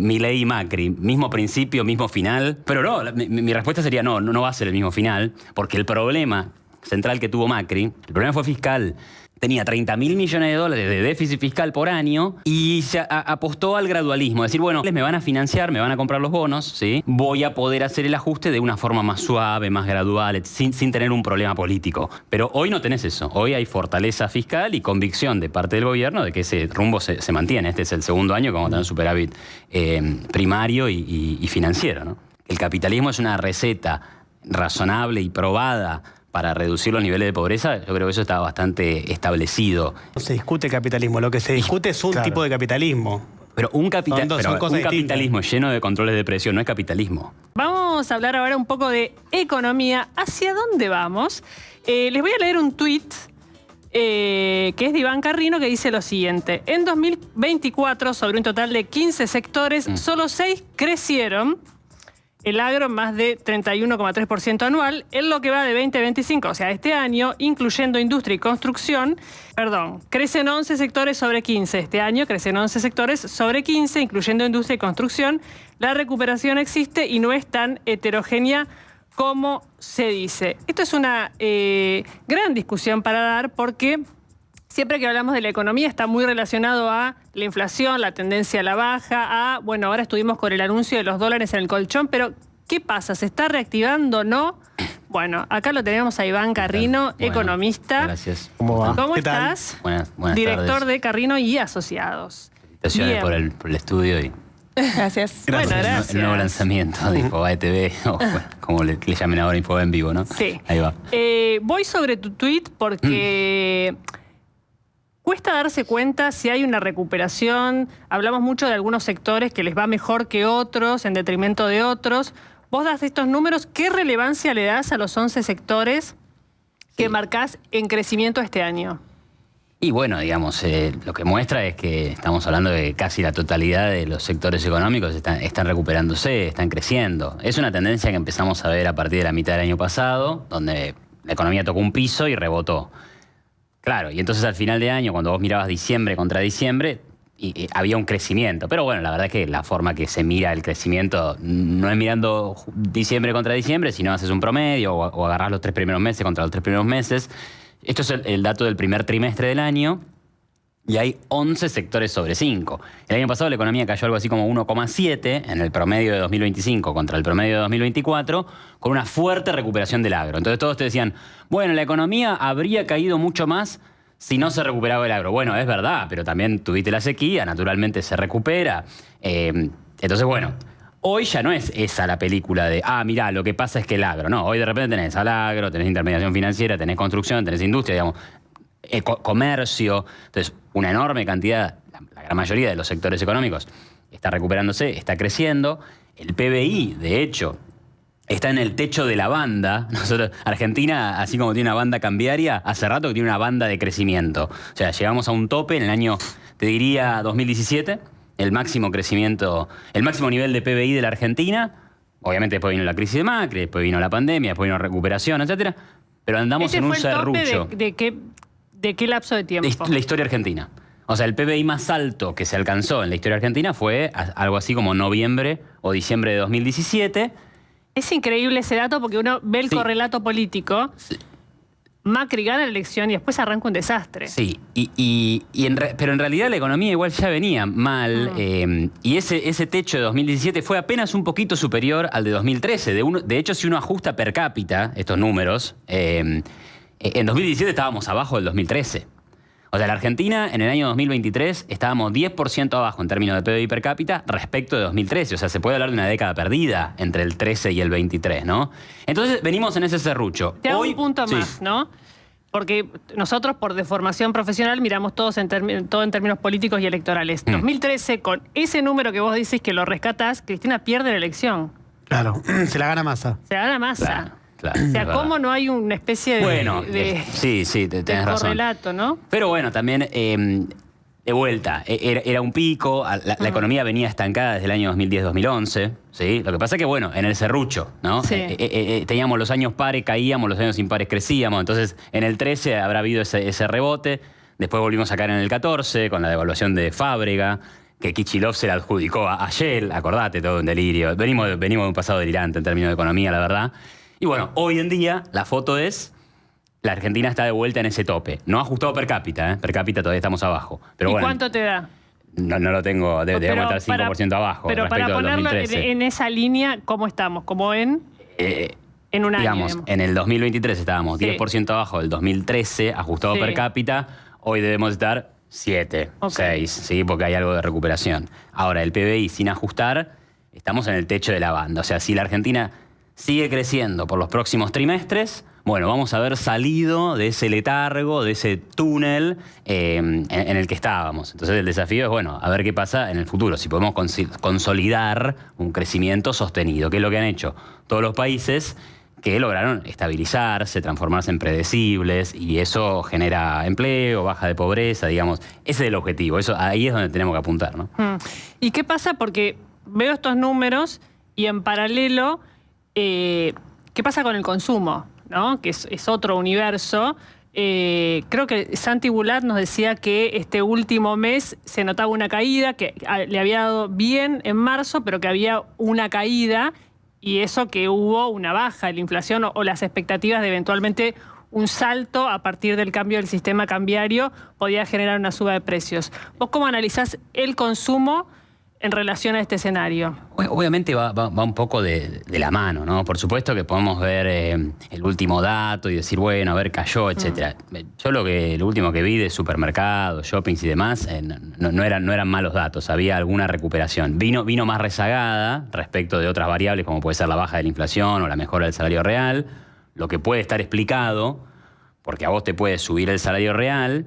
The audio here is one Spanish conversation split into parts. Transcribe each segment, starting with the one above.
Milei y Macri, mismo principio, mismo final. Pero no, mi respuesta sería no va a ser el mismo final, porque el problema central que tuvo Macri, el problema fue fiscal. Tenía 30.000 millones de dólares de déficit fiscal por año y se apostó al gradualismo. Es decir, bueno, me van a financiar, me van a comprar los bonos, ¿sí? Voy a poder hacer el ajuste de una forma más suave, más gradual, sin tener un problema político. Pero hoy no tenés eso. Hoy hay fortaleza fiscal y convicción de parte del gobierno de que ese rumbo se mantiene. Este es el segundo año que vamos a tener superávit primario y financiero, ¿no? El capitalismo es una receta razonable y probada para reducir los niveles de pobreza. Yo creo que eso está bastante establecido. No se discute capitalismo, lo que se discute es un tipo de capitalismo. Pero un capitalismo lleno de controles de precio no es capitalismo. Vamos a hablar ahora un poco de economía. ¿Hacia dónde vamos? Les voy a leer un tuit que es de Iván Carrino, que dice lo siguiente. En 2024, sobre un total de 15 sectores, solo 6 crecieron. El agro más de 31,3% anual, en lo que va de 2025, o sea, este año, incluyendo industria y construcción, crecen 11 sectores sobre 15. Este año crecen 11 sectores sobre 15, incluyendo industria y construcción. La recuperación existe y no es tan heterogénea como se dice. Esto es una gran discusión para dar porque siempre que hablamos de la economía está muy relacionado a la inflación, la tendencia a la baja, bueno, ahora estuvimos con el anuncio de los dólares en el colchón, pero ¿qué pasa? ¿Se está reactivando o no? Bueno, acá lo tenemos a Iván Carrino, economista. Gracias. ¿Cómo va? ¿Cómo ¿Qué estás? Buenas Director tardes. de Carrino y Asociados. Felicitaciones por el estudio y Gracias. Bueno, gracias. el nuevo lanzamiento de Infobae TV, o bueno, como le llamen ahora, Infobae en vivo, ¿no? Sí. Ahí va. Voy sobre tu tuit porque cuesta darse cuenta si hay una recuperación. Hablamos mucho de algunos sectores que les va mejor que otros, en detrimento de otros. Vos das estos números, ¿qué relevancia le das a los 11 sectores que marcás en crecimiento este año? Y bueno, digamos, lo que muestra es que estamos hablando de casi la totalidad de los sectores económicos están recuperándose, están creciendo. Es una tendencia que empezamos a ver a partir de la mitad del año pasado, donde la economía tocó un piso y rebotó. Claro, y entonces al final de año, cuando vos mirabas diciembre contra diciembre, había un crecimiento. Pero bueno, la verdad es que la forma que se mira el crecimiento no es mirando diciembre contra diciembre, sino haces un promedio o agarrás los 3 primeros meses contra los 3 primeros meses. Esto es el dato del primer trimestre del año y hay 11 sectores sobre 5. El año pasado la economía cayó algo así como 1,7 en el promedio de 2025 contra el promedio de 2024, con una fuerte recuperación del agro. Entonces todos te decían, bueno, la economía habría caído mucho más si no se recuperaba el agro. Bueno, es verdad, pero también tuviste la sequía, naturalmente se recupera. Entonces, bueno, hoy ya no es esa la película de, mirá, lo que pasa es que el agro. No, hoy de repente tenés al agro, tenés intermediación financiera, tenés construcción, tenés industria, digamos, comercio. Entonces, una enorme cantidad, la gran mayoría de los sectores económicos está recuperándose, está creciendo. El PBI, de hecho, está en el techo de la banda. Argentina, así como tiene una banda cambiaria, hace rato que tiene una banda de crecimiento. O sea, llegamos a un tope en el año, te diría, 2017, el máximo crecimiento, el máximo nivel de PBI de la Argentina. Obviamente después vino la crisis de Macri, después vino la pandemia, después vino la recuperación, etcétera. Pero andamos en un serrucho. ¿De qué lapso de tiempo? La historia argentina. O sea, el PBI más alto que se alcanzó en la historia argentina fue algo así como noviembre o diciembre de 2017. Es increíble ese dato porque uno ve el correlato político. Sí. Macri gana la elección y después arranca un desastre. Sí, pero en realidad la economía igual ya venía mal. Y ese techo de 2017 fue apenas un poquito superior al de 2013. De hecho, si uno ajusta per cápita estos números, en 2017 estábamos abajo del 2013. O sea, la Argentina en el año 2023 estábamos 10% abajo en términos de PBI per cápita respecto de 2013. O sea, se puede hablar de una década perdida entre el 13 y el 23, ¿no? Entonces, venimos en ese serrucho. Te hago un punto más, ¿no? Porque nosotros, por deformación profesional, miramos todo en términos políticos y electorales. 2013, con ese número que vos decís que lo rescatás, Cristina pierde la elección. Claro, se la gana Massa. Se la gana Massa. Claro, o sea, ¿cómo no hay una especie de sí, tenés razón. Correlato, ¿no? Pero bueno, también, de vuelta, era un pico, la economía venía estancada desde el año 2010-2011, ¿sí? Lo que pasa es que, bueno, en el serrucho, ¿no? Sí. Teníamos los años pares, caíamos, los años impares crecíamos, entonces en el 13 habrá habido ese rebote, después volvimos a caer en el 14 con la devaluación de Fábrega, que Kicillof se la adjudicó a Shell, acordate, todo un delirio. Venimos de un pasado delirante en términos de economía, la verdad. Y bueno, hoy en día la foto es, la Argentina está de vuelta en ese tope. No ajustado per cápita, per cápita todavía estamos abajo. Pero ¿Y bueno, cuánto te da? no lo tengo, debemos estar 5% abajo. Pero para respecto al ponerlo 2013. en esa línea, ¿cómo estamos? ¿Como en un año? Digamos, en el 2023 estábamos Sí. 10% abajo del 2013, ajustado Sí. per cápita. Hoy debemos estar 7, Ok. 6, ¿sí? Porque hay algo de recuperación. Ahora, el PBI sin ajustar, estamos en el techo de la banda. O sea, si la Argentina sigue creciendo por los próximos trimestres, bueno, vamos a haber salido de ese letargo, de ese túnel en el que estábamos. Entonces el desafío es, bueno, a ver qué pasa en el futuro, si podemos consolidar un crecimiento sostenido, que es lo que han hecho todos los países que lograron estabilizarse, transformarse en predecibles, y eso genera empleo, baja de pobreza, digamos. Ese es el objetivo, ahí es donde tenemos que apuntar, ¿no? ¿Y qué pasa? Porque veo estos números y en paralelo, ¿qué pasa con el consumo? ¿No? Que es otro universo. Creo que Santi Bulat nos decía que este último mes se notaba una caída, que le había dado bien en marzo, pero que había una caída, y eso que hubo una baja de la inflación o las expectativas de eventualmente un salto a partir del cambio del sistema cambiario podía generar una suba de precios. ¿Vos cómo analizás el consumo en relación a este escenario? Obviamente va un poco de la mano, ¿no? Por supuesto que podemos ver el último dato y decir, bueno, a ver, cayó, etcétera. Yo lo último que vi de supermercados, shoppings y demás, no eran malos datos, había alguna recuperación. Vino más rezagada respecto de otras variables, como puede ser la baja de la inflación o la mejora del salario real, lo que puede estar explicado, porque a vos te puede subir el salario real,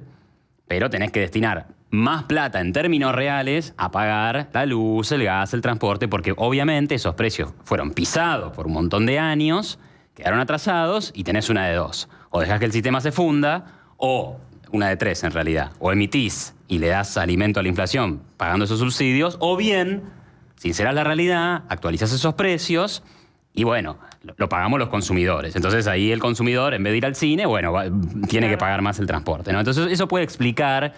pero tenés que destinar más plata en términos reales a pagar la luz, el gas, el transporte, porque obviamente esos precios fueron pisados por un montón de años, quedaron atrasados y tenés una de dos. O dejás que el sistema se funda, o una de tres en realidad. O emitís y le das alimento a la inflación pagando esos subsidios, o bien sincerás la realidad, actualizás esos precios y bueno, lo pagamos los consumidores. Entonces ahí el consumidor, en vez de ir al cine, bueno, tiene que pagar más el transporte, ¿no? Entonces eso puede explicar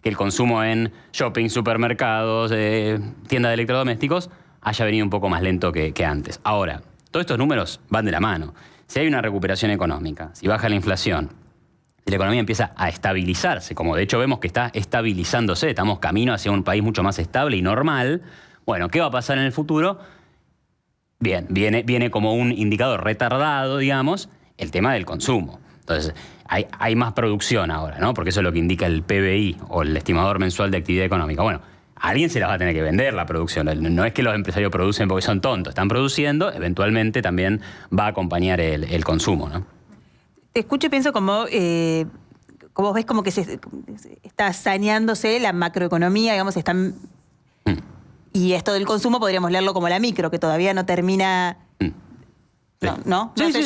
que el consumo en shopping, supermercados, tiendas de electrodomésticos haya venido un poco más lento que antes. Ahora, todos estos números van de la mano. Si hay una recuperación económica, si baja la inflación, si la economía empieza a estabilizarse, como de hecho vemos que está estabilizándose, estamos camino hacia un país mucho más estable y normal, bueno, ¿qué va a pasar en el futuro? Bien, viene como un indicador retardado, digamos, el tema del consumo. Entonces, hay más producción ahora, ¿no? Porque eso es lo que indica el PBI o el estimador mensual de actividad económica. Bueno, a alguien se las va a tener que vender la producción. No es que los empresarios producen porque son tontos, están produciendo, eventualmente también va a acompañar el consumo, ¿no? Te escucho y pienso como ves como que está saneándose la macroeconomía, digamos, están... Y esto del consumo podríamos leerlo como la micro, que todavía no termina... Sí. ¿No? Yo no soy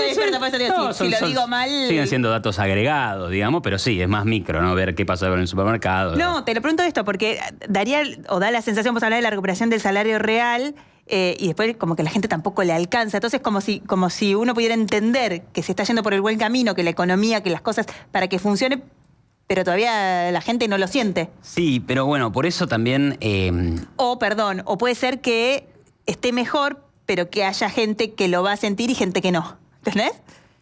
experta, por eso digo, No, si lo digo mal... Siguen siendo datos agregados, digamos, pero sí, es más micro, ¿no? Ver qué pasa con el supermercado. No, te lo pregunto esto, porque da la sensación, vos hablás de la recuperación del salario real, y después como que la gente tampoco le alcanza. Entonces como si uno pudiera entender que se está yendo por el buen camino, que la economía, que las cosas, para que funcione, pero todavía la gente no lo siente. Sí, pero bueno, por eso también... O puede ser que esté mejor, pero que haya gente que lo va a sentir y gente que no. ¿Entendés?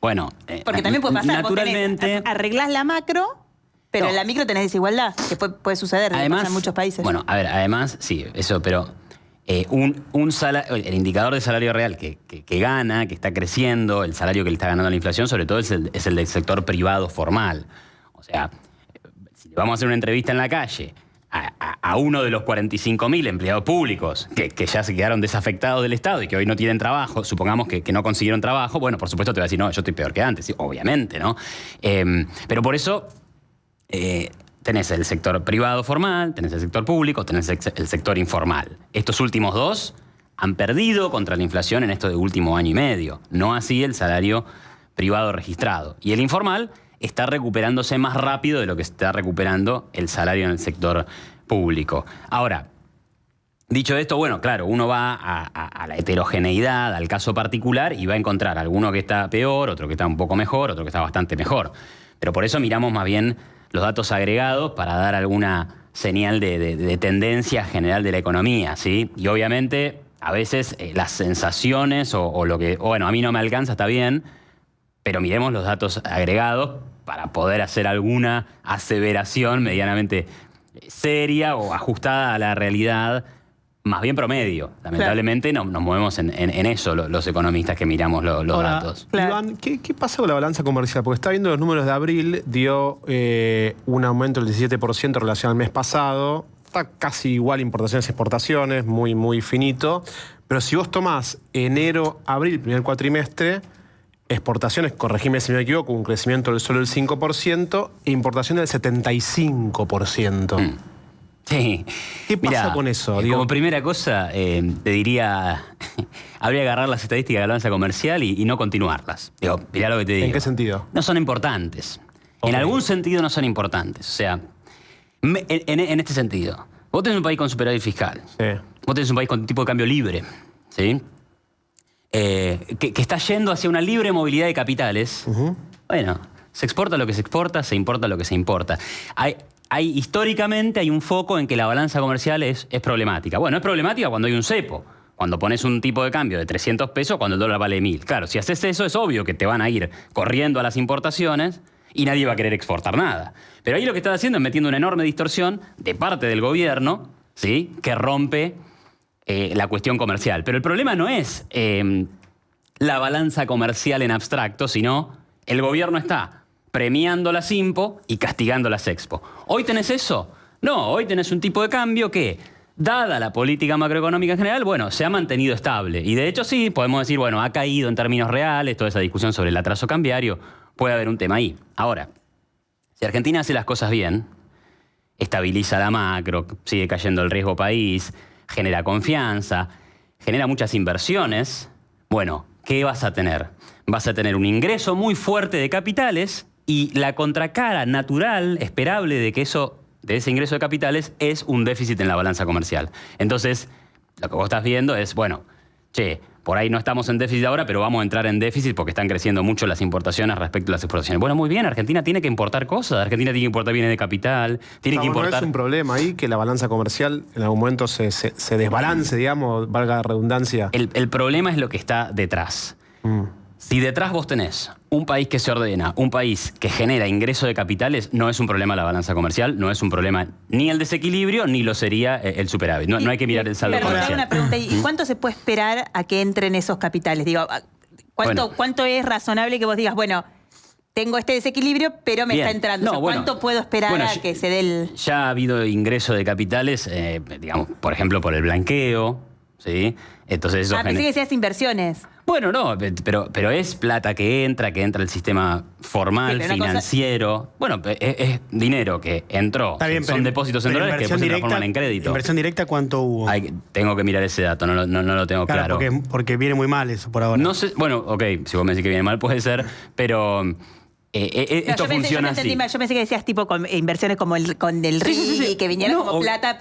Bueno, porque también puede pasar. Naturalmente... Arreglás la macro, pero No. en la micro tenés desigualdad, que puede suceder, Además, pasa en muchos países. Bueno, a ver, además, sí, eso, pero el indicador de salario real que gana, que está creciendo, el salario que le está ganando la inflación, sobre todo es el del sector privado formal. O sea, si le vamos a hacer una entrevista en la calle a uno de los 45.000 empleados públicos que ya se quedaron desafectados del Estado y que hoy no tienen trabajo, supongamos que no consiguieron trabajo, bueno, por supuesto te va a decir, no, yo estoy peor que antes, sí, obviamente, ¿no? Pero por eso tenés el sector privado formal, tenés el sector público, tenés el sector informal. Estos últimos dos han perdido contra la inflación en esto de último año y medio, no así el salario privado registrado. Y el informal está recuperándose más rápido de lo que está recuperando el salario en el sector público. Ahora, dicho esto, bueno, claro, uno va a la heterogeneidad, al caso particular, y va a encontrar alguno que está peor, otro que está un poco mejor, otro que está bastante mejor. Pero por eso miramos más bien los datos agregados para dar alguna señal de tendencia general de la economía, ¿sí? Y obviamente, a veces las sensaciones o lo que, bueno, a mí no me alcanza, está bien, pero miremos los datos agregados para poder hacer alguna aseveración medianamente seria o ajustada a la realidad, más bien promedio. Lamentablemente nos movemos en eso los economistas que miramos los datos. Claro. Iván, ¿qué pasa con la balanza comercial? Porque está viendo los números de abril, dio un aumento del 17% en relación al mes pasado. Está casi igual importaciones y exportaciones, muy, muy finito. Pero si vos tomás enero, abril, primer cuatrimestre, exportaciones, corregime si me equivoco, un crecimiento del solo del 5% e importación del 75%. Sí. ¿Qué pasa con eso? Como primera cosa, te diría, habría que agarrar las estadísticas de la balanza comercial y no continuarlas. Digo, mirá lo que te digo. ¿En qué sentido? No son importantes. Okay. En algún sentido no son importantes. O sea, en este sentido, vos tenés un país con superávit fiscal. Sí. Vos tenés un país con tipo de cambio libre. ¿Sí? Que está yendo hacia una libre movilidad de capitales. Bueno, se exporta lo que se exporta, se importa lo que se importa. Históricamente hay un foco en que la balanza comercial es problemática. Bueno, es problemática cuando hay un cepo. Cuando pones un tipo de cambio de 300 pesos cuando el dólar vale 1.000. Claro, si haces eso es obvio que te van a ir corriendo a las importaciones y nadie va a querer exportar nada. Pero ahí lo que estás haciendo es metiendo una enorme distorsión de parte del gobierno, ¿sí?, que rompe la cuestión comercial. Pero el problema no es la balanza comercial en abstracto, sino el gobierno está premiando las IMPO y castigando las Expo. ¿Hoy tenés eso? No, hoy tenés un tipo de cambio que, dada la política macroeconómica en general, bueno, se ha mantenido estable. Y de hecho sí, podemos decir, bueno, ha caído en términos reales, toda esa discusión sobre el atraso cambiario, puede haber un tema ahí. Ahora, si Argentina hace las cosas bien, estabiliza la macro, sigue cayendo el riesgo país, genera confianza, genera muchas inversiones, bueno, ¿qué vas a tener? Vas a tener un ingreso muy fuerte de capitales y la contracara natural, esperable de ese ingreso de capitales es un déficit en la balanza comercial. Entonces, lo que vos estás viendo es, bueno, che, por ahí no estamos en déficit ahora, pero vamos a entrar en déficit porque están creciendo mucho las importaciones respecto a las exportaciones. Bueno, muy bien, Argentina tiene que importar cosas, Argentina tiene que importar bienes de capital, tiene que importar... ¿No es un problema ahí que la balanza comercial en algún momento se desbalance, digamos, valga la redundancia? El problema es lo que está detrás. Si detrás vos tenés un país que se ordena, un país que genera ingreso de capitales, no es un problema la balanza comercial, no es un problema ni el desequilibrio, ni lo sería el superávit. No hay que mirar el saldo comercial. Una pregunta, ¿y cuánto se puede esperar a que entren esos capitales? Digo, ¿cuánto es razonable que vos digas, bueno, tengo este desequilibrio, pero me está entrando? No, ¿cuánto puedo esperar a que se dé el...? Ya ha habido ingreso de capitales, digamos, por ejemplo, por el blanqueo, ¿sí? Entonces eso pensé que seas inversiones. Bueno, no, pero es plata que entra al sistema formal, financiero. Bueno, es dinero que entró. Está bien, son depósitos en dólares que después se transforman en crédito. ¿Inversión directa cuánto hubo? Tengo que mirar ese dato, no lo tengo claro. Porque viene muy mal eso por ahora. No sé, bueno, ok, si vos me decís que viene mal puede ser, pero... esto funciona así. Yo pensé que decías tipo con inversiones como con el RI, que viniera como plata.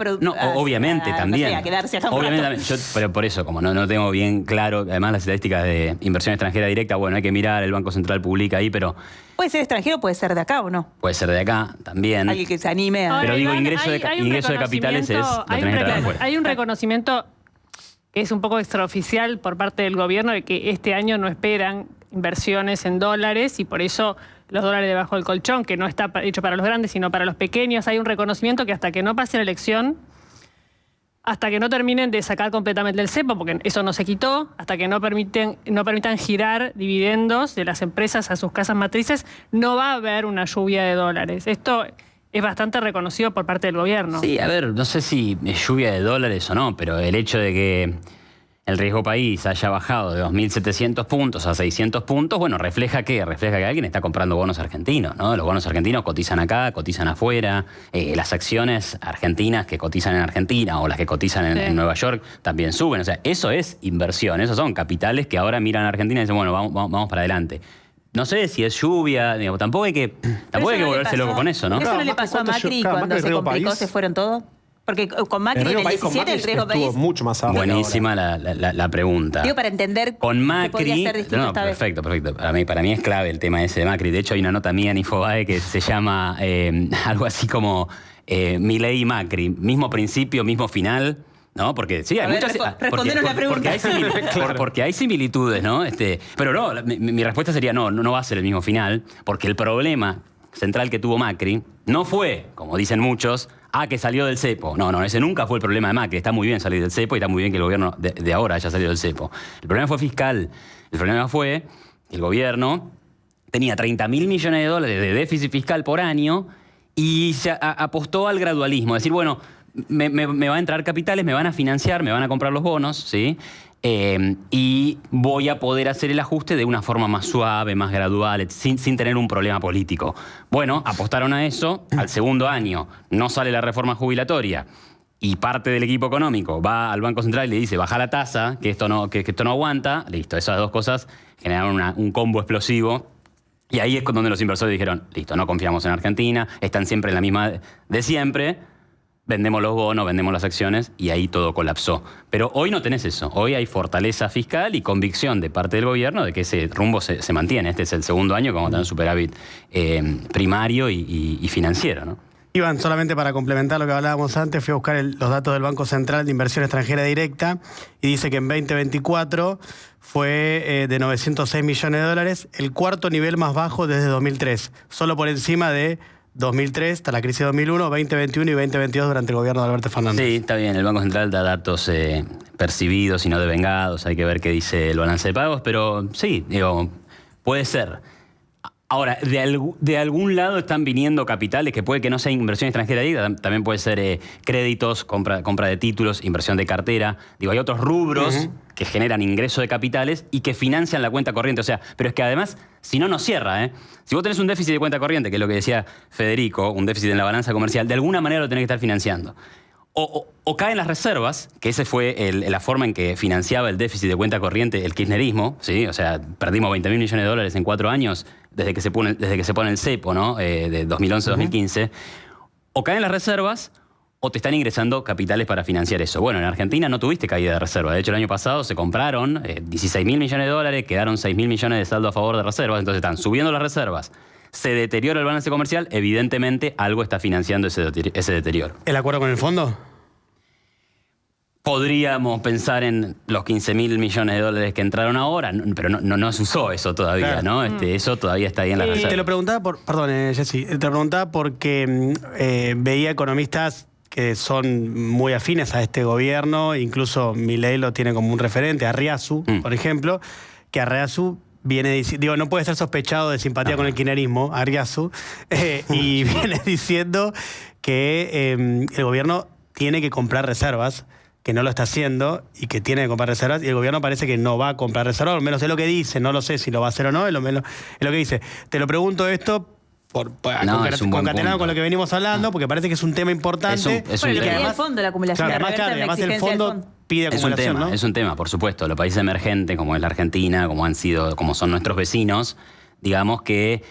Obviamente también. A quedarse acá obviamente también. Pero por eso, como no tengo bien claro, además las estadísticas de inversión extranjera directa, bueno, hay que mirar, el Banco Central publica ahí, pero... Puede ser extranjero, puede ser de acá o no. Puede ser de acá también. Alguien que se anime a... Pero digo, ingreso de capitales es... Hay un reconocimiento que es un poco extraoficial por parte del gobierno de que este año no esperan inversiones en dólares y por eso los dólares debajo del colchón, que no está hecho para los grandes, sino para los pequeños. Hay un reconocimiento que hasta que no pase la elección, hasta que no terminen de sacar completamente el cepo, porque eso no se quitó, hasta que no permitan girar dividendos de las empresas a sus casas matrices, no va a haber una lluvia de dólares. Esto es bastante reconocido por parte del gobierno. Sí, a ver, no sé si es lluvia de dólares o no, pero el hecho de que el riesgo país haya bajado de 2.700 puntos a 600 puntos, bueno, ¿refleja qué? Refleja que alguien está comprando bonos argentinos, ¿no? Los bonos argentinos cotizan acá, cotizan afuera, las acciones argentinas que cotizan en Argentina o las que cotizan en Nueva York también suben. O sea, eso es inversión, esos son capitales que ahora miran a Argentina y dicen, bueno, vamos para adelante. No sé si es lluvia, digamos, tampoco hay que volverse loco con eso, ¿no? ¿Eso no le pasó a Macri cuando se complicó, se fueron todos? Porque con Macri en riesgo el país con 17 Macri el riesgo estuvo país... mucho más abajo. Buenísima la pregunta. Digo, para entender Con que Macri, podría ser distinto no, esta vez. perfecto. Para mí es clave el tema ese de Macri. De hecho, hay una nota mía en Infobae que se llama algo así como Milei y Macri. Mismo principio, mismo final. ¿No? Porque sí, hay muchas. Respondenos la pregunta. Porque hay similitudes, ¿no? Pero no, mi respuesta sería no va a ser el mismo final, porque el problema central que tuvo Macri no fue, como dicen muchos, que salió del cepo. No, ese nunca fue el problema de Macri. Está muy bien salir del cepo y está muy bien que el gobierno de ahora haya salido del cepo. El problema fue fiscal. El problema fue que el gobierno tenía 30.000 millones de dólares de déficit fiscal por año y se apostó al gradualismo. Es decir, bueno, me va a entrar capitales, me van a financiar, me van a comprar los bonos, ¿sí? Y voy a poder hacer el ajuste de una forma más suave, más gradual, sin tener un problema político. Bueno, apostaron a eso. Al segundo año no sale la reforma jubilatoria y parte del equipo económico va al Banco Central y le dice baja la tasa, que esto no aguanta. Listo, esas dos cosas generaron un combo explosivo. Y ahí es donde los inversores dijeron, listo, no confiamos en Argentina, están siempre en la misma de siempre. Vendemos los bonos, vendemos las acciones y ahí todo colapsó. Pero hoy no tenés eso. Hoy hay fortaleza fiscal y convicción de parte del gobierno de que ese rumbo se mantiene. Este es el segundo año que vamos a tener superávit primario y financiero, ¿no? Iván, solamente para complementar lo que hablábamos antes, fui a buscar los datos del Banco Central de Inversión Extranjera Directa y dice que en 2024 fue de 906 millones de dólares, el cuarto nivel más bajo desde 2003, solo por encima de 2003, hasta la crisis de 2001, 2021 y 2022 durante el gobierno de Alberto Fernández. Sí, está bien. El Banco Central da datos percibidos y no devengados. Hay que ver qué dice el balance de pagos. Pero sí, digo, puede ser. Ahora, de algún lado están viniendo capitales que puede que no sea inversión extranjera directa. También puede ser créditos, compra de títulos, inversión de cartera. Digo, hay otros rubros que generan ingreso de capitales y que financian la cuenta corriente. O sea, pero es que además, si no cierra, ¿eh? Si vos tenés un déficit de cuenta corriente, que es lo que decía Federico, un déficit en la balanza comercial, de alguna manera lo tenés que estar financiando. O caen las reservas, que esa fue la forma en que financiaba el déficit de cuenta corriente el kirchnerismo, ¿sí? O sea, perdimos 20.000 millones de dólares en 4 años desde que se pone el cepo, ¿no? De 2011 a 2015. O caen las reservas o te están ingresando capitales para financiar eso. Bueno, en Argentina no tuviste caída de reservas. De hecho, el año pasado se compraron 16.000 millones de dólares, quedaron 6.000 millones de saldo a favor de reservas. Entonces están subiendo las reservas. Se deteriora el balance comercial, evidentemente algo está financiando ese deterioro. ¿El acuerdo con el fondo? Podríamos pensar en los 15.000 millones de dólares que entraron ahora, pero no se usó eso todavía, claro. ¿no? Eso todavía está ahí en la reserva. Te lo preguntaba Jessy, te lo preguntaba porque veía economistas que son muy afines a este gobierno, incluso Milei lo tiene como un referente, Arriazu, por ejemplo, que Arriazu viene diciendo, digo, no puede ser sospechado de simpatía con el kirchnerismo, Arriazu, y viene diciendo que el gobierno tiene que comprar reservas, que no lo está haciendo y que tiene que comprar reservas, y el gobierno parece que no va a comprar reservas, al menos es lo que dice, no lo sé si lo va a hacer o no, es lo que dice. Te lo pregunto esto concatenado con lo que venimos hablando, porque parece que es un tema importante. Es un tema. El fondo, la acumulación. Claro, además el fondo pide acumulación, ¿no? Es un tema, por supuesto. Los países emergentes, como es la Argentina, como son nuestros vecinos, digamos que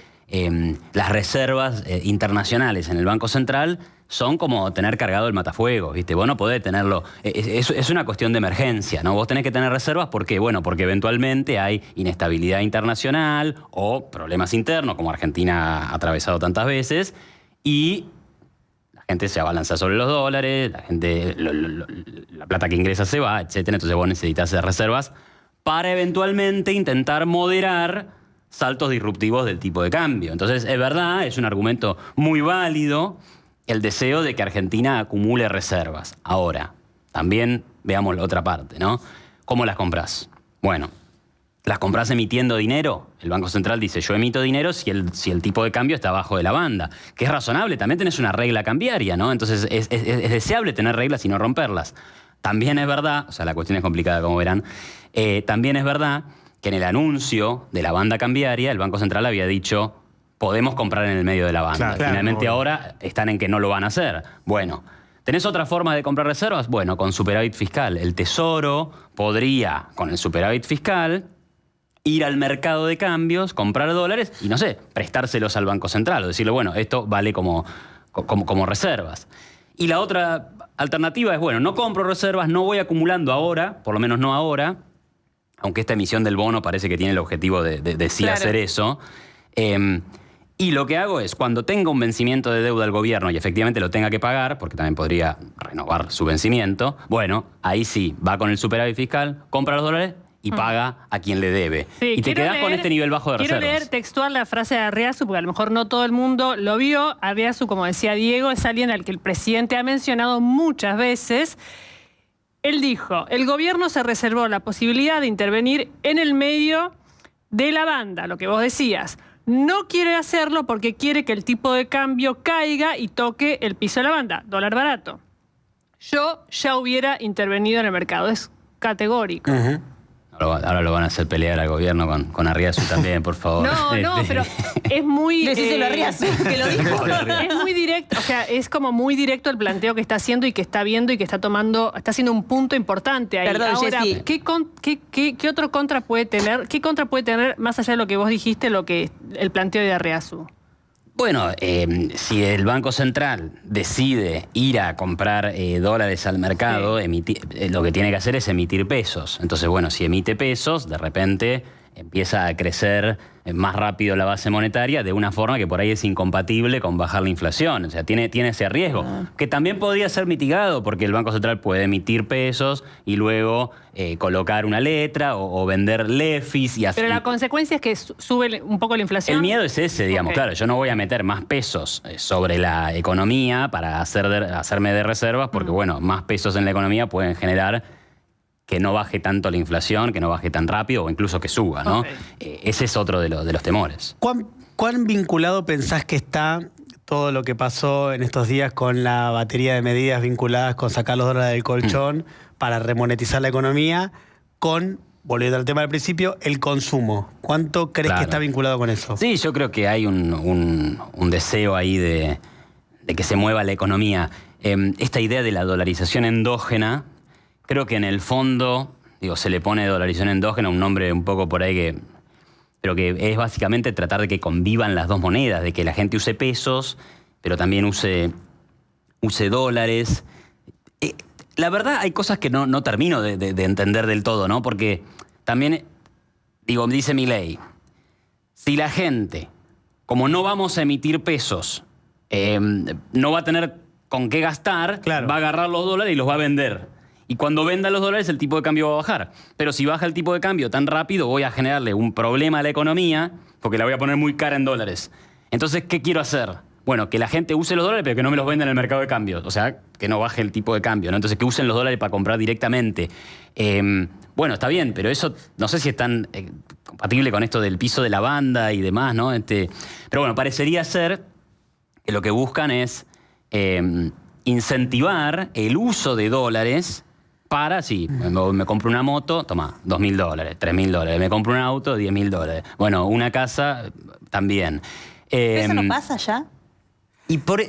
las reservas internacionales en el Banco Central son como tener cargado el matafuegos, ¿viste? Vos no podés tenerlo. Es una cuestión de emergencia, ¿no? Vos tenés que tener reservas, ¿por qué? Bueno, porque eventualmente hay inestabilidad internacional o problemas internos, como Argentina ha atravesado tantas veces, y la gente se abalanza sobre los dólares, la gente, la plata que ingresa se va, etc. Entonces vos necesitas hacer reservas para eventualmente intentar moderar saltos disruptivos del tipo de cambio. Entonces, es verdad, es un argumento muy válido el deseo de que Argentina acumule reservas. Ahora, también veamos la otra parte, ¿no? ¿Cómo las compras? Bueno, ¿las compras emitiendo dinero? El Banco Central dice, yo emito dinero si el tipo de cambio está abajo de la banda, que es razonable. También tenés una regla cambiaria, ¿no? Entonces, es deseable tener reglas y no romperlas. También es verdad, o sea, la cuestión es complicada, como verán, también es verdad que en el anuncio de la banda cambiaria, el Banco Central había dicho, podemos comprar en el medio de la banda. Claro, Finalmente ahora están en que no lo van a hacer. Bueno, ¿tenés otra forma de comprar reservas? Bueno, con superávit fiscal. El Tesoro podría, con el superávit fiscal, ir al mercado de cambios, comprar dólares y, no sé, prestárselos al Banco Central. O decirle, bueno, esto vale como reservas. Y la otra alternativa es, bueno, no compro reservas, no voy acumulando ahora, por lo menos no ahora, aunque esta emisión del bono parece que tiene el objetivo de sí hacer eso. Y lo que hago es, cuando tenga un vencimiento de deuda del gobierno y efectivamente lo tenga que pagar, porque también podría renovar su vencimiento, bueno, ahí sí, va con el superávit fiscal, compra los dólares y paga a quien le debe. Sí, y te quedás con este nivel bajo de reservas. Quiero leer textual la frase de Arriazu, porque a lo mejor no todo el mundo lo vio. Arriazu, como decía Diego, es alguien al que el presidente ha mencionado muchas veces. Él dijo, el gobierno se reservó la posibilidad de intervenir en el medio de la banda, lo que vos decías. No quiere hacerlo porque quiere que el tipo de cambio caiga y toque el piso de la banda, dólar barato. Yo ya hubiera intervenido en el mercado, es categórico. Ahora lo van a hacer pelear al gobierno con Arriazu también, por favor. No, pero es muy... Decíselo a Arriazu, que lo dijo. Es muy directo, o sea, es como muy directo el planteo que está haciendo y que está viendo y que está tomando, está haciendo un punto importante ahí. Perdón, ahora, Jessy. ¿qué otro contra puede tener? ¿Qué contra puede tener, más allá de lo que vos dijiste, el planteo de Arriazu? Bueno, si el Banco Central decide ir a comprar dólares al mercado, lo que tiene que hacer es emitir pesos. Entonces, bueno, si emite pesos, de repente empieza a crecer más rápido la base monetaria de una forma que por ahí es incompatible con bajar la inflación. O sea, tiene ese riesgo, que también podría ser mitigado porque el Banco Central puede emitir pesos y luego colocar una letra o vender lefis. Pero la consecuencia es que sube un poco la inflación. El miedo es ese, digamos. Claro, yo no voy a meter más pesos sobre la economía para hacerme de reservas porque, bueno, más pesos en la economía pueden generar que no baje tanto la inflación, que no baje tan rápido o incluso que suba, ¿no? Ese es otro de los temores. ¿Cuán vinculado pensás que está todo lo que pasó en estos días con la batería de medidas vinculadas con sacar los dólares del colchón para remonetizar la economía con, volviendo al tema del principio, el consumo? ¿Cuánto crees que está vinculado con eso? Sí, yo creo que hay un deseo ahí de que se mueva la economía. Esta idea de la dolarización endógena, creo que en el fondo, se le pone dolarización endógena, un nombre un poco por ahí pero que es básicamente tratar de que convivan las dos monedas, de que la gente use pesos, pero también use dólares. La verdad hay cosas que no termino de entender del todo, ¿no? Porque también, dice Milei, si la gente, como no vamos a emitir pesos, no va a tener con qué gastar, va a agarrar los dólares y los va a vender. Y cuando venda los dólares, el tipo de cambio va a bajar. Pero si baja el tipo de cambio tan rápido, voy a generarle un problema a la economía porque la voy a poner muy cara en dólares. Entonces, ¿qué quiero hacer? Bueno, que la gente use los dólares, pero que no me los venda en el mercado de cambios. O sea, que no baje el tipo de cambio, ¿no? Entonces, que usen los dólares para comprar directamente. Bueno, está bien, pero eso no sé si es tan compatible con esto del piso de la banda y demás, ¿no? Pero bueno, parecería ser que lo que buscan es incentivar el uso de dólares para, me compro una moto, toma, $2.000, $3.000. Me compro un auto, $10.000. Bueno, una casa, también. ¿Eso no pasa ya?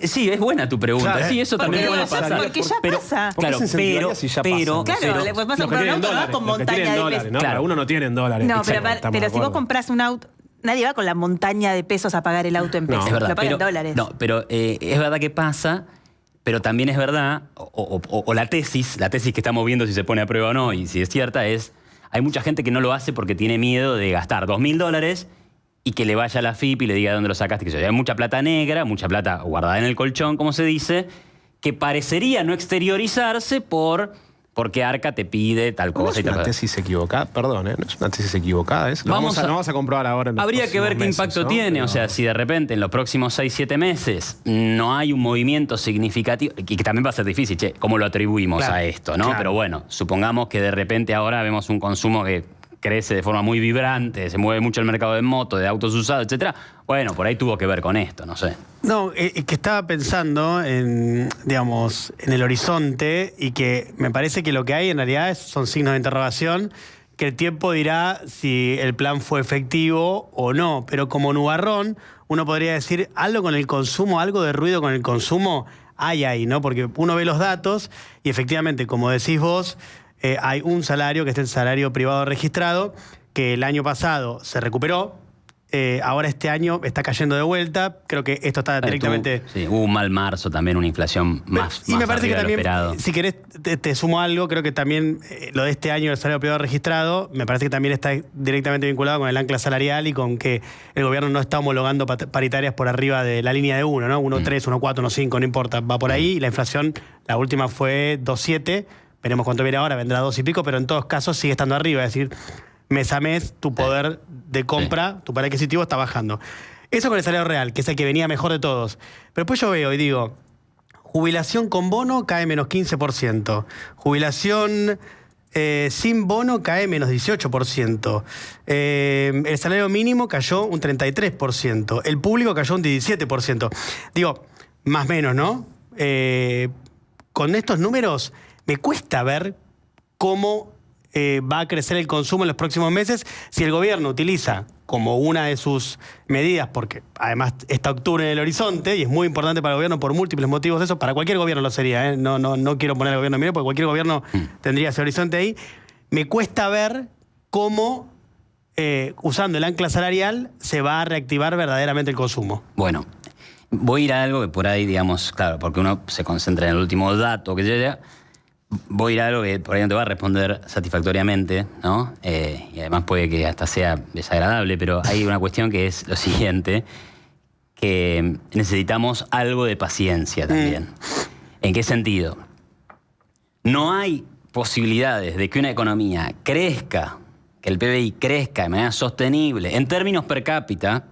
Sí, es buena tu pregunta. Claro, sí, eso también puede pasar. Porque ya pasa. Claro, Claro, le puedes pasar un auto, va con montaña de pesos. ¿no? Claro, uno no tiene en dólares. No, pero si vos compras un auto, nadie va con la montaña de pesos a pagar el auto en pesos. Es verdad, lo pagan en dólares. No, pero es verdad que pasa. Pero también es verdad, o la tesis que estamos viendo si se pone a prueba o no, y si es cierta, hay mucha gente que no lo hace porque tiene miedo de gastar $2.000 y que le vaya a la FIP y le diga dónde lo sacaste. Que hay mucha plata negra, mucha plata guardada en el colchón, como se dice, que parecería no exteriorizarse porque Arca te pide tal cosa. ¿No es una tesis equivocada? Perdón, ¿no es una tesis equivocada? No vamos a comprobar ahora. Habría que ver qué impacto tiene. Pero... O sea, si de repente en los próximos 6-7 meses no hay un movimiento significativo, y que también va a ser difícil, ¿cómo lo atribuimos a esto? ¿No? Pero bueno, supongamos que de repente ahora vemos un consumo que crece de forma muy vibrante, se mueve mucho el mercado de motos, de autos usados, etcétera. Bueno, por ahí tuvo que ver con esto, no sé. No, que estaba pensando en el horizonte y que me parece que lo que hay en realidad son signos de interrogación, que el tiempo dirá si el plan fue efectivo o no. Pero como nubarrón, uno podría decir algo con el consumo, algo de ruido con el consumo hay ahí, ¿no? Porque uno ve los datos y efectivamente, como decís vos, hay un salario, que es el salario privado registrado, que el año pasado se recuperó, ahora este año está cayendo de vuelta. Creo que esto está directamente... Hubo un mal marzo también, una inflación más Y me parece que también, esperado. si querés, te sumo algo. Creo que también lo de este año, el salario privado registrado, me parece que también está directamente vinculado con el ancla salarial y con que el gobierno no está homologando paritarias por arriba de la línea de 1, ¿no? 1,3, 1,4, 1,5, no importa, va por ahí. Y la inflación, la última fue 2,7. Veremos cuánto viene ahora, vendrá 2 y pico, pero en todos casos sigue estando arriba. Es decir, mes a mes, tu poder de compra, tu poder adquisitivo está bajando. Eso con el salario real, que es el que venía mejor de todos. Pero después yo veo y digo, jubilación con bono cae menos 15%. Jubilación sin bono cae menos 18%. El salario mínimo cayó un 33%. El público cayó un 17%. Digo, más o menos, ¿no? Con estos números me cuesta ver cómo va a crecer el consumo en los próximos meses si el gobierno utiliza como una de sus medidas, porque además está octubre en el horizonte y es muy importante para el gobierno por múltiples motivos, eso para cualquier gobierno lo sería, ¿eh? No quiero poner al gobierno mío porque cualquier gobierno tendría ese horizonte ahí. Me cuesta ver cómo usando el ancla salarial se va a reactivar verdaderamente el consumo. Bueno, voy a ir a algo que por ahí, digamos, claro, porque uno se concentra en el último dato que llega. Voy a ir a algo que por ahí no te va a responder satisfactoriamente, ¿no? Y además puede que hasta sea desagradable, pero hay una cuestión que es lo siguiente, que necesitamos algo de paciencia también. ¿En qué sentido? No hay posibilidades de que una economía crezca, que el PBI crezca de manera sostenible en términos per cápita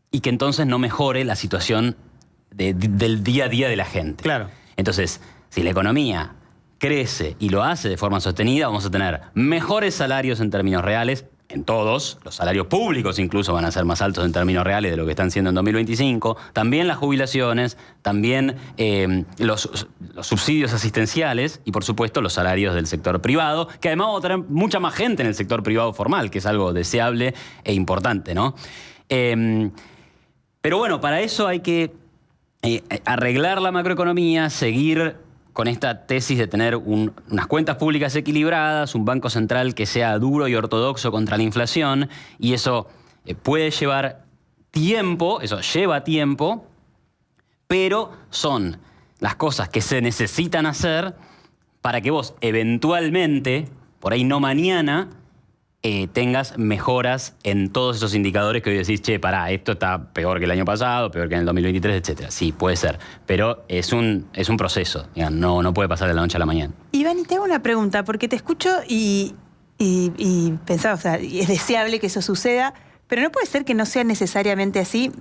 y que entonces no mejore la situación del día a día de la gente. Claro. Entonces, si la economía crece y lo hace de forma sostenida, vamos a tener mejores salarios en términos reales, en todos, los salarios públicos incluso van a ser más altos en términos reales de lo que están siendo en 2025, también las jubilaciones, también los subsidios asistenciales y por supuesto los salarios del sector privado, que además vamos a tener mucha más gente en el sector privado formal, que es algo deseable e importante, ¿no? Pero bueno, para eso hay que arreglar la macroeconomía, seguir con esta tesis de tener unas cuentas públicas equilibradas, un banco central que sea duro y ortodoxo contra la inflación, y eso puede llevar tiempo, eso lleva tiempo, pero son las cosas que se necesitan hacer para que vos eventualmente, por ahí no mañana, tengas mejoras en todos esos indicadores que hoy decís, che, pará, esto está peor que el año pasado, peor que en el 2023, etc. Sí, puede ser, pero es un proceso, digamos, no puede pasar de la noche a la mañana. Iván, y te hago una pregunta, porque te escucho y pensaba, o sea, es deseable que eso suceda, pero no puede ser que no sea necesariamente así.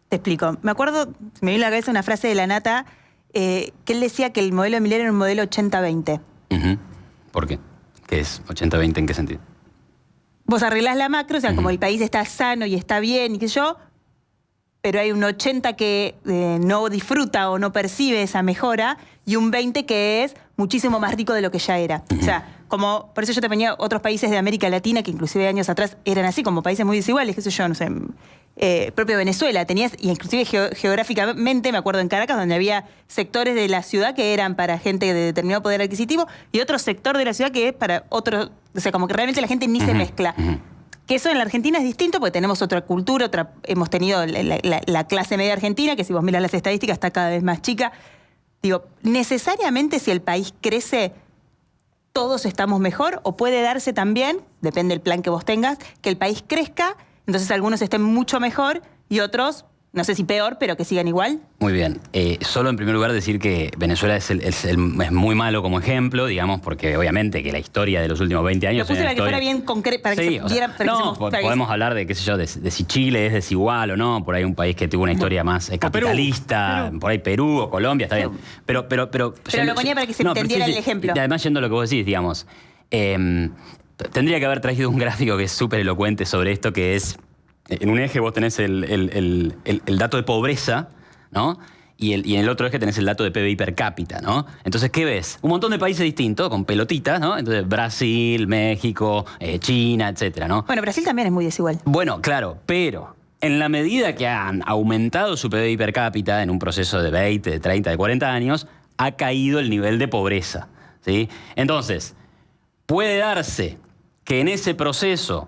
Te explico. Me acuerdo, me vino a la cabeza una frase de la Nata, que él decía que el modelo de Milei era un modelo 80-20. ¿Por qué? ¿Qué es 80-20 en qué sentido? Vos arreglás la macro, o sea, como el país está sano y está bien y qué sé yo, pero hay un 80 que no disfruta o no percibe esa mejora y un 20 que es muchísimo más rico de lo que ya era. O sea, como por eso yo te ponía otros países de América Latina que inclusive años atrás eran así, como países muy desiguales, qué sé yo, no sé, propio Venezuela, tenías, y inclusive geográficamente, me acuerdo en Caracas, donde había sectores de la ciudad que eran para gente de determinado poder adquisitivo y otro sector de la ciudad que es para otro, o sea, como que realmente la gente ni se mezcla. Que eso en la Argentina es distinto porque tenemos otra cultura, hemos tenido la clase media argentina, que si vos miras las estadísticas está cada vez más chica. Digo, necesariamente si el país crece, todos estamos mejor, o puede darse también, depende del plan que vos tengas, que el país crezca, entonces algunos estén mucho mejor y otros, no sé si peor, pero que sigan igual. Muy bien. Solo en primer lugar decir que Venezuela es muy malo como ejemplo, digamos, porque obviamente que la historia de los últimos 20 años... Lo puse para que fuera bien concreto, para que se viera... Podemos hablar de, qué sé yo, de si Chile es desigual o no, por ahí un país que tuvo una historia más capitalista, Perú. Por ahí Perú o Colombia, está bien. Pero lo ponía para que se entendiera el ejemplo. Además, yendo a lo que vos decís, digamos, tendría que haber traído un gráfico que es súper elocuente sobre esto, que es... En un eje vos tenés el dato de pobreza, ¿no? Y en el otro eje tenés el dato de PBI per cápita, ¿no? Entonces, ¿qué ves? Un montón de países distintos, con pelotitas, ¿no? Entonces, Brasil, México, China, etcétera, ¿no? Bueno, Brasil también es muy desigual. Bueno, claro, pero en la medida que han aumentado su PBI per cápita en un proceso de 20, de 30, de 40 años, ha caído el nivel de pobreza, ¿sí? Entonces, puede darse que en ese proceso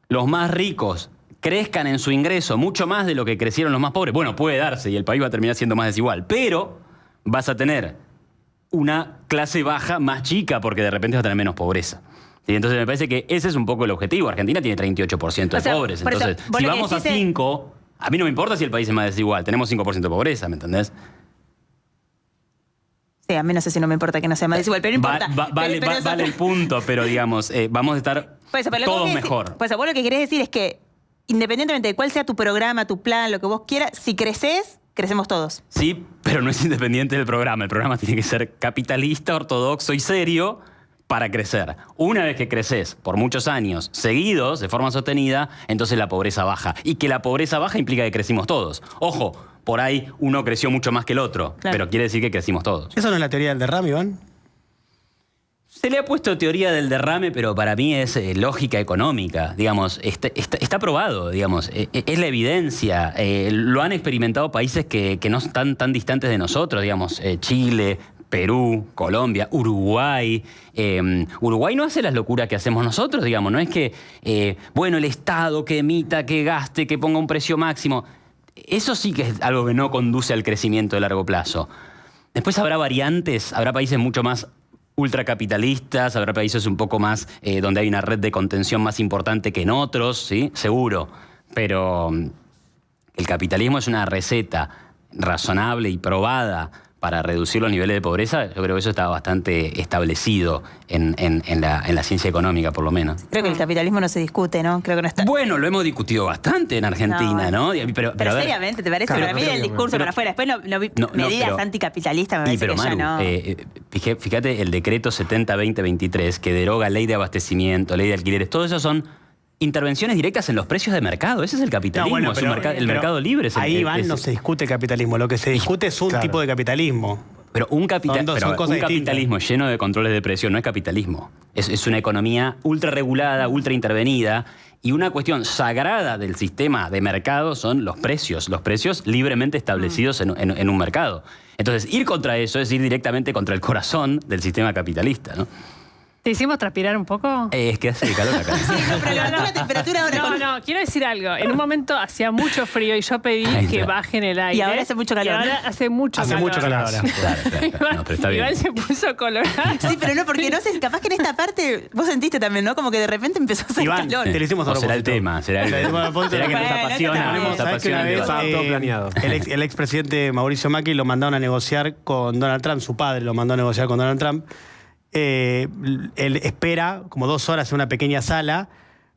los más ricos crezcan en su ingreso mucho más de lo que crecieron los más pobres, bueno, puede darse y el país va a terminar siendo más desigual, pero vas a tener una clase baja más chica porque de repente vas a tener menos pobreza. ¿Sí? Entonces me parece que ese es un poco el objetivo. Argentina tiene 38% de pobres. Entonces, si vamos a 5, a mí no me importa si el país es más desigual. Tenemos 5% de pobreza, ¿me entendés? Sí, a mí no sé si no me importa que no sea más desigual, pero no importa. Vale el punto, pero digamos, vamos a estar todos mejor. Pues vos lo que querés decir es que independientemente de cuál sea tu programa, tu plan, lo que vos quieras, si creces, crecemos todos. Sí, pero no es independiente del programa. El programa tiene que ser capitalista, ortodoxo y serio para crecer. Una vez que creces por muchos años seguidos, de forma sostenida, entonces la pobreza baja. Y que la pobreza baja implica que crecimos todos. Ojo, por ahí uno creció mucho más que el otro, claro, pero quiere decir que crecimos todos. ¿Eso no es la teoría del derrame, Iván? Se le ha puesto teoría del derrame, pero para mí es lógica económica. Digamos, está probado, digamos, es la evidencia. Lo han experimentado países que no están tan distantes de nosotros, digamos, Chile, Perú, Colombia, Uruguay. Uruguay no hace las locuras que hacemos nosotros, digamos. No es que, bueno, el Estado que emita, que gaste, que ponga un precio máximo. Eso sí que es algo que no conduce al crecimiento de largo plazo. Después habrá variantes, habrá países mucho más ultracapitalistas, habrá países un poco más donde hay una red de contención más importante que en otros, ¿sí? Seguro. Pero el capitalismo es una receta razonable y probada para reducir los niveles de pobreza. Yo creo que eso está bastante establecido en la ciencia económica, por lo menos. Creo que el capitalismo no se discute, ¿no? Creo que no está. Bueno, lo hemos discutido bastante en Argentina, ¿no? Pero a ver, seriamente, ¿te parece? Claro, pero a mí el discurso para afuera. Después medidas anticapitalistas me parece pero, que Maru, ya no. Fíjate el decreto 70-2023 que deroga ley de abastecimiento, ley de alquileres, todo eso son intervenciones directas en los precios de mercado. Ese es el capitalismo, No, bueno, el mercado libre. Ahí, Iván, no se discute capitalismo. Lo que se discute es un tipo de capitalismo. Pero un capitalismo lleno de controles de precio no es capitalismo. Es una economía ultra regulada, ultra intervenida. Y una cuestión sagrada del sistema de mercado son los precios libremente establecidos en un mercado. Entonces, ir contra eso es ir directamente contra el corazón del sistema capitalista, ¿no? ¿Te hicimos transpirar un poco? Es que hace calor acá. Sí, pero levantó la temperatura ahora. No, quiero decir algo. En un momento hacía mucho frío y yo pedí que bajen el aire. Y ahora hace mucho calor. Y ahora hace mucho calor ahora. Claro. No, pero está bien. Iván se puso colorado. Sí, pero no, porque no sé, capaz que en esta parte vos sentiste también, ¿no? Como que de repente empezó a hacer Iván, calor. te lo hicimos a será el tema, será que nos apasiona. ¿Sabés que una vez todo planeado. el expresidente Mauricio Macri lo mandaron a negociar con Donald Trump, su padre lo mandó a negociar con Donald Trump. Él espera como 2 horas en una pequeña sala.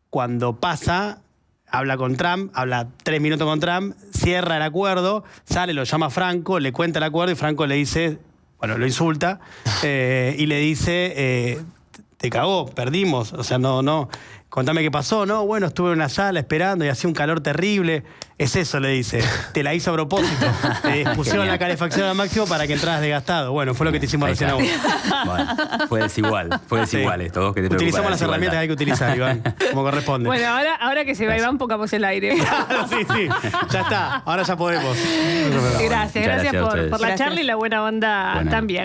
Cuando pasa, habla con Trump, habla 3 minutos con Trump, cierra el acuerdo, sale, lo llama Franco, le cuenta el acuerdo y Franco le dice, bueno, lo insulta y le dice, te cagó, perdimos, o sea, no, contame qué pasó, ¿no? Bueno, estuve en una sala esperando y hacía un calor terrible. Es eso, le dice. Te la hizo a propósito. Te pusieron la calefacción al máximo para que entraras desgastado. Bueno, fue lo que te hicimos recién a vos. Bueno, fue desigual esto. Vos que te utilizamos las herramientas que hay que utilizar, Iván, como corresponde. Bueno, ahora que se va Iván, pongamos el aire. Sí, ya está. Ahora ya podemos. Gracias Muchas gracias por la Gracias. charla y la buena onda también.